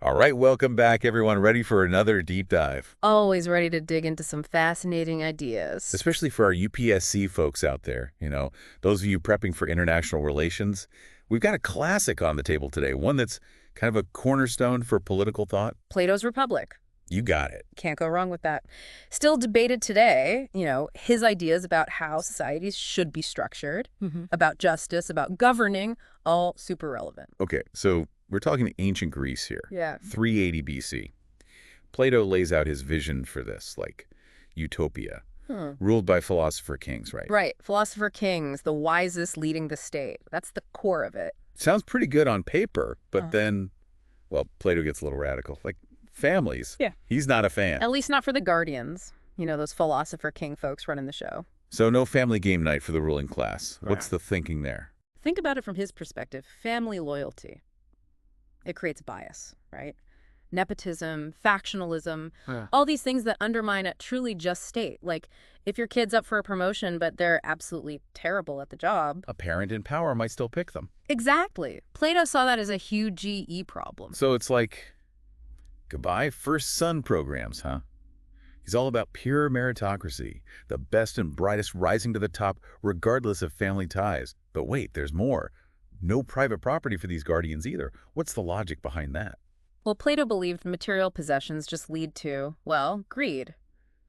All right, welcome back, everyone. Ready for another deep dive? Always ready to dig into some fascinating ideas. Especially for our UPSC folks out there, those of you prepping for international relations. We've got a classic on the table today, one that's kind of a cornerstone for political thought. Plato's Republic. You got it. Can't go wrong with that. Still debated today, his ideas about how societies should be structured, about justice, about governing, all super relevant. Okay, so we're talking ancient Greece here. Yeah. 380 BC. Plato lays out his vision for this, like utopia, ruled by philosopher-kings, right? Right. Philosopher-kings, the wisest leading the state. That's the core of it. Sounds pretty good on paper, but then, well, Plato gets a little radical. Like, families. Yeah. He's not a fan. At least not for the guardians. Those philosopher-king folks running the show. So no family game night for the ruling class. What's the thinking there? Think about it from his perspective. Family loyalty. It creates bias, right? Nepotism, factionalism, all these things that undermine a truly just state. Like, if your kid's up for a promotion, but they're absolutely terrible at the job. A parent in power might still pick them. Exactly. Plato saw that as a huge GE problem. So it's like, goodbye first son programs, huh? He's all about pure meritocracy, the best and brightest rising to the top regardless of family ties. But wait, there's more. No private property for these guardians either. What's the logic behind that? Well, Plato believed material possessions just lead to, well, greed,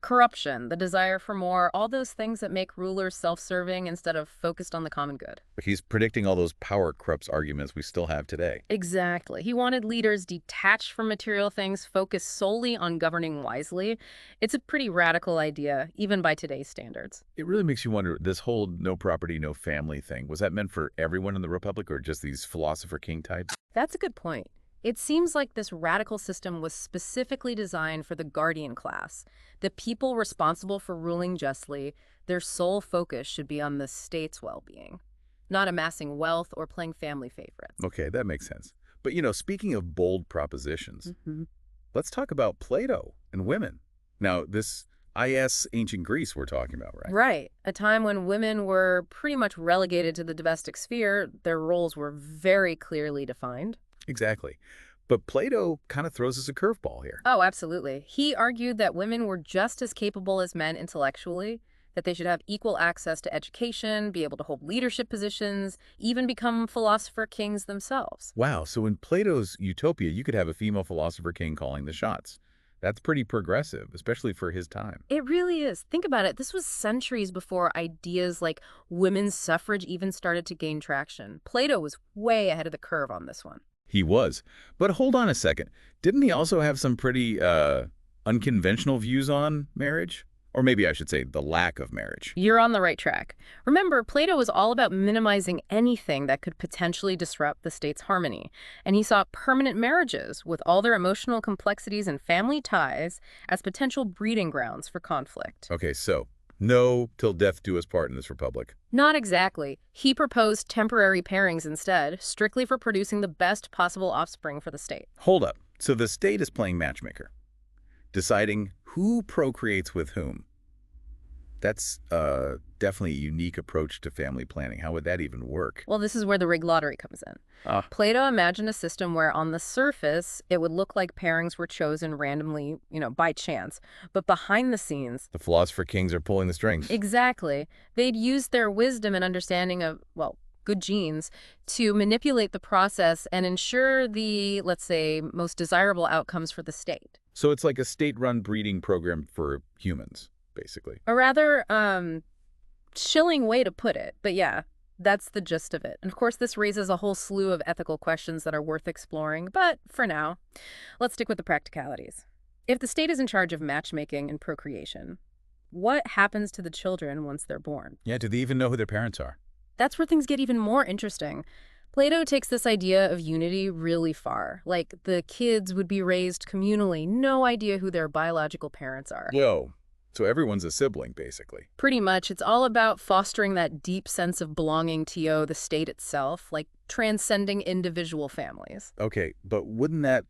corruption, the desire for more, all those things that make rulers self-serving instead of focused on the common good. He's predicting all those power corrupts arguments we still have today. Exactly. He wanted leaders detached from material things, focused solely on governing wisely. It's a pretty radical idea, even by today's standards. It really makes you wonder, this whole no property, no family thing, was that meant for everyone in the Republic or just these philosopher-king types? That's a good point. It seems like this radical system was specifically designed for the guardian class. The people responsible for ruling justly, their sole focus should be on the state's well-being, not amassing wealth or playing family favorites. Okay, that makes sense. But, speaking of bold propositions, let's talk about Plato and women. Now, this IS ancient Greece we're talking about, right? Right. A time when women were pretty much relegated to the domestic sphere, their roles were very clearly defined. Exactly. But Plato kind of throws us a curveball here. Oh, absolutely. He argued that women were just as capable as men intellectually, that they should have equal access to education, be able to hold leadership positions, even become philosopher-kings themselves. Wow, so in Plato's utopia, you could have a female philosopher-king calling the shots. That's pretty progressive, especially for his time. It really is. Think about it. This was centuries before ideas like women's suffrage even started to gain traction. Plato was way ahead of the curve on this one. He was. But hold on a second. Didn't he also have some pretty unconventional views on marriage? Or maybe I should say the lack of marriage. You're on the right track. Remember, Plato was all about minimizing anything that could potentially disrupt the state's harmony. And he saw permanent marriages with all their emotional complexities and family ties as potential breeding grounds for conflict. Okay, so no till death do us part in this republic. Not exactly. He proposed temporary pairings instead, strictly for producing the best possible offspring for the state. Hold up. So the state is playing matchmaker, deciding who procreates with whom. That's definitely a unique approach to family planning. How would that even work? Well, this is where the rigged lottery comes in. Plato imagined a system where on the surface, it would look like pairings were chosen randomly, by chance. But behind the scenes, The philosopher-kings are pulling the strings. exactly, they'd use their wisdom and understanding of, well, good genes to manipulate the process and ensure the, let's say, most desirable outcomes for the state. So it's like a state-run breeding program for humans, basically. A rather chilling way to put it, but yeah, that's the gist of it. And of course, this raises a whole slew of ethical questions that are worth exploring, but for now, let's stick with the practicalities. If the state is in charge of matchmaking and procreation, what happens to the children once they're born? Yeah, do they even know who their parents are? That's where things get even more interesting. Plato takes this idea of unity really far. Like, the kids would be raised communally, no idea who their biological parents are. Whoa. So everyone's a sibling, basically. Pretty much. It's all about fostering that deep sense of belonging to the state itself, like transcending individual families. Okay, but wouldn't that,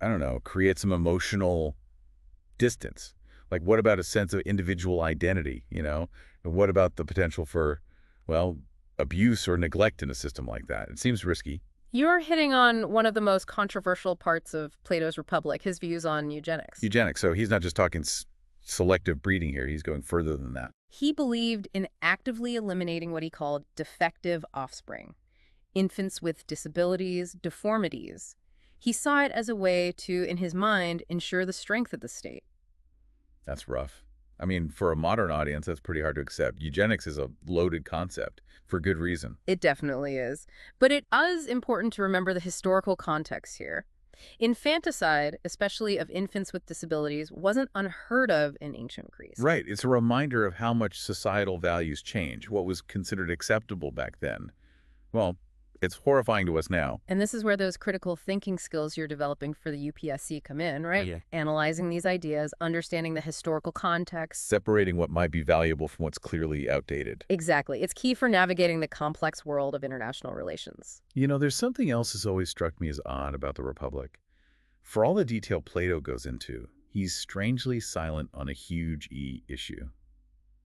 I don't know, create some emotional distance? Like, what about a sense of individual identity, And what about the potential for, well, abuse or neglect in a system like that? It seems risky. You're hitting on one of the most controversial parts of Plato's Republic, his views on eugenics. Eugenics, so he's not just talking selective breeding here. He's going further than that. He believed in actively eliminating what he called defective offspring, infants with disabilities, deformities. He saw it as a way to, in his mind, ensure the strength of the state. That's rough. I mean, for a modern audience, that's pretty hard to accept. Eugenics is a loaded concept, for good reason. It definitely is. But it is important to remember the historical context here. Infanticide, especially of infants with disabilities, wasn't unheard of in ancient Greece. Right. It's a reminder of how much societal values change, what was considered acceptable back then. Well, it's horrifying to us now. And this is where those critical thinking skills you're developing for the UPSC come in, right? Yeah. Analyzing these ideas, understanding the historical context. Separating what might be valuable from what's clearly outdated. Exactly. It's key for navigating the complex world of international relations. You know, there's something else that's always struck me as odd about the Republic. For all the detail Plato goes into, he's strangely silent on a huge E issue: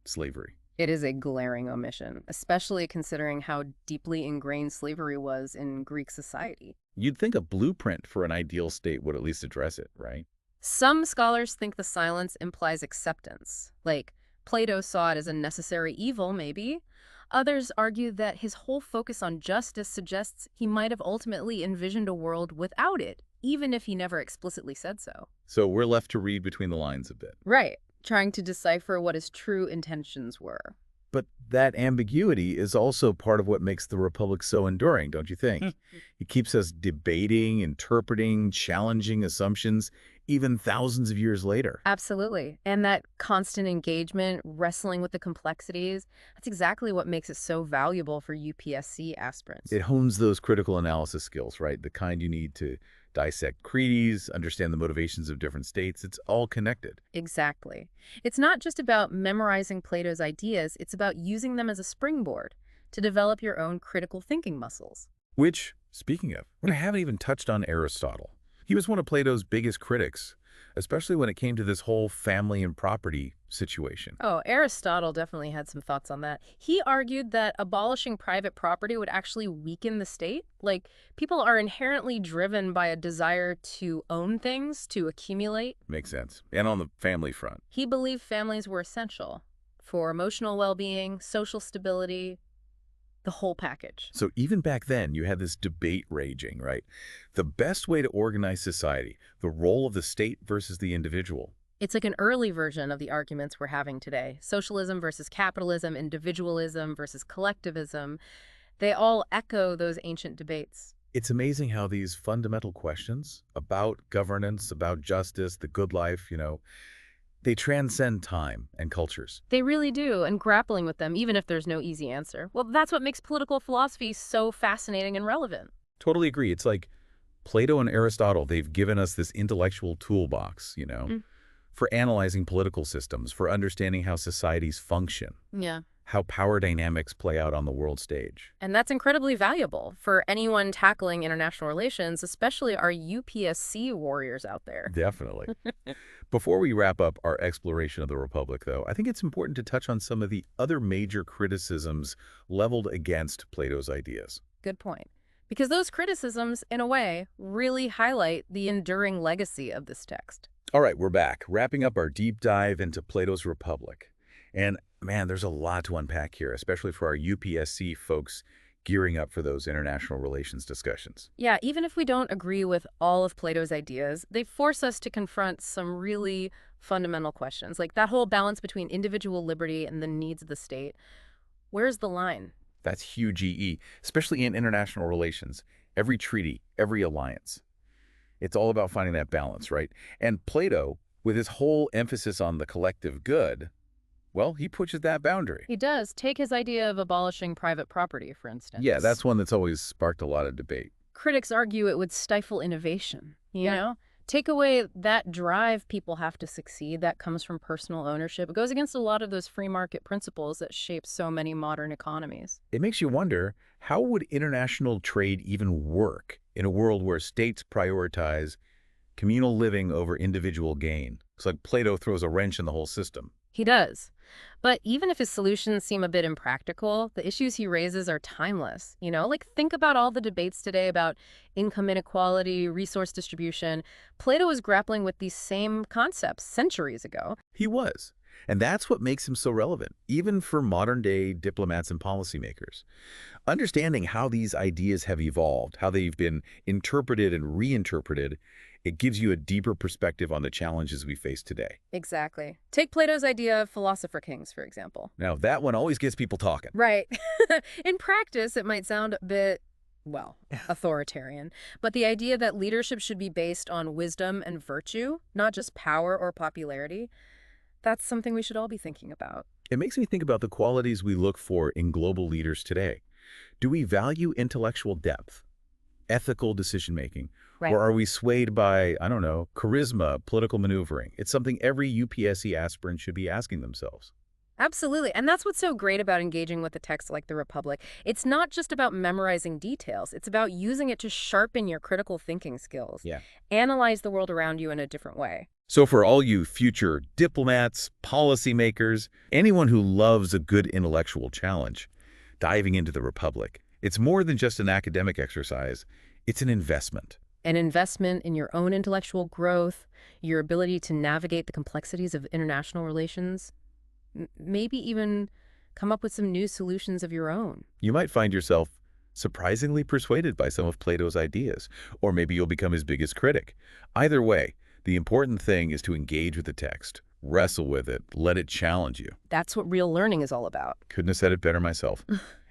slavery. It is a glaring omission, especially considering how deeply ingrained slavery was in Greek society. You'd think a blueprint for an ideal state would at least address it, right? Some scholars think the silence implies acceptance, like Plato saw it as a necessary evil, maybe. Others argue that his whole focus on justice suggests he might have ultimately envisioned a world without it, even if he never explicitly said so. So we're left to read between the lines a bit. Right, trying to decipher what his true intentions were. But that ambiguity is also part of what makes the Republic so enduring, don't you think? It keeps us debating, interpreting, challenging assumptions, even thousands of years later. Absolutely. And that constant engagement, wrestling with the complexities, that's exactly what makes it so valuable for UPSC aspirants. It hones those critical analysis skills, right? The kind you need to dissect creeds, understand the motivations of different states. It's all connected. Exactly. It's not just about memorizing Plato's ideas, it's about using them as a springboard to develop your own critical thinking muscles. Which, speaking of, I haven't even touched on Aristotle. He was one of Plato's biggest critics, especially when it came to this whole family and property situation. Oh, Aristotle definitely had some thoughts on that. He argued that abolishing private property would actually weaken the state. Like, people are inherently driven by a desire to own things, to accumulate. Makes sense. And on the family front. He believed families were essential for emotional well-being, social stability, the whole package. So even back then, you had this debate raging, right? The best way to organize society, the role of the state versus the individual. It's like an early version of the arguments we're having today. Socialism versus capitalism, individualism versus collectivism. They all echo those ancient debates. It's amazing how these fundamental questions about governance, about justice, the good life, they transcend time and cultures. They really do, and grappling with them, even if there's no easy answer. Well, that's what makes political philosophy so fascinating and relevant. Totally agree. It's like Plato and Aristotle, they've given us this intellectual toolbox, for analyzing political systems, for understanding how societies function. Yeah. How power dynamics play out on the world stage. And that's incredibly valuable for anyone tackling international relations, especially our UPSC warriors out there. Definitely. Before we wrap up our exploration of the Republic, though, I think it's important to touch on some of the other major criticisms leveled against Plato's ideas. Good point. Because those criticisms, in a way, really highlight the enduring legacy of this text. All right, we're back, wrapping up our deep dive into Plato's Republic. And man, there's a lot to unpack here, especially for our UPSC folks gearing up for those international relations discussions. Yeah, even if we don't agree with all of Plato's ideas, they force us to confront some really fundamental questions, like that whole balance between individual liberty and the needs of the state. Where's the line? That's huge EE, especially in international relations. Every treaty, every alliance. It's all about finding that balance, right? And Plato, with his whole emphasis on the collective good, well, he pushes that boundary. He does. Take his idea of abolishing private property, for instance. Yeah, that's one that's always sparked a lot of debate. Critics argue it would stifle innovation, you know? Take away that drive people have to succeed that comes from personal ownership. It goes against a lot of those free market principles that shape so many modern economies. It makes you wonder, how would international trade even work in a world where states prioritize communal living over individual gain? It's like Plato throws a wrench in the whole system. He does. But even if his solutions seem a bit impractical, the issues he raises are timeless. Like think about all the debates today about income inequality, resource distribution. Plato was grappling with these same concepts centuries ago. He was. And that's what makes him so relevant, even for modern-day diplomats and policymakers. Understanding how these ideas have evolved, how they've been interpreted and reinterpreted, it gives you a deeper perspective on the challenges we face today. Exactly. Take Plato's idea of philosopher-kings, for example. Now, that one always gets people talking. Right. In practice, it might sound a bit, well, authoritarian, but the idea that leadership should be based on wisdom and virtue, not just power or popularity, that's something we should all be thinking about. It makes me think about the qualities we look for in global leaders today. Do we value intellectual depth, ethical decision-making, Right. or are we swayed by, I don't know, charisma, political maneuvering? It's something every UPSC aspirant should be asking themselves. Absolutely. And that's what's so great about engaging with a text like the Republic. It's not just about memorizing details. It's about using it to sharpen your critical thinking skills. Yeah. Analyze the world around you in a different way. So for all you future diplomats, policymakers, anyone who loves a good intellectual challenge, diving into the Republic, it's more than just an academic exercise. It's an investment. An investment in your own intellectual growth, your ability to navigate the complexities of international relations, maybe even come up with some new solutions of your own. You might find yourself surprisingly persuaded by some of Plato's ideas, or maybe you'll become his biggest critic. Either way, the important thing is to engage with the text, wrestle with it, let it challenge you. That's what real learning is all about. Couldn't have said it better myself.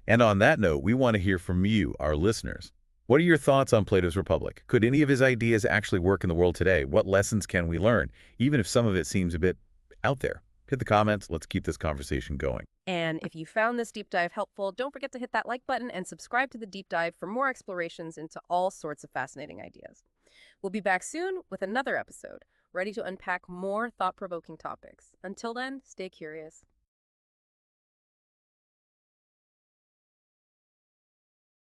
And on that note, we want to hear from you, our listeners. What are your thoughts on Plato's Republic? Could any of his ideas actually work in the world today? What lessons can we learn, even if some of it seems a bit out there? Hit the comments. Let's keep this conversation going. And if you found this deep dive helpful, don't forget to hit that like button and subscribe to the deep dive for more explorations into all sorts of fascinating ideas. We'll be back soon with another episode, ready to unpack more thought-provoking topics. Until then, stay curious.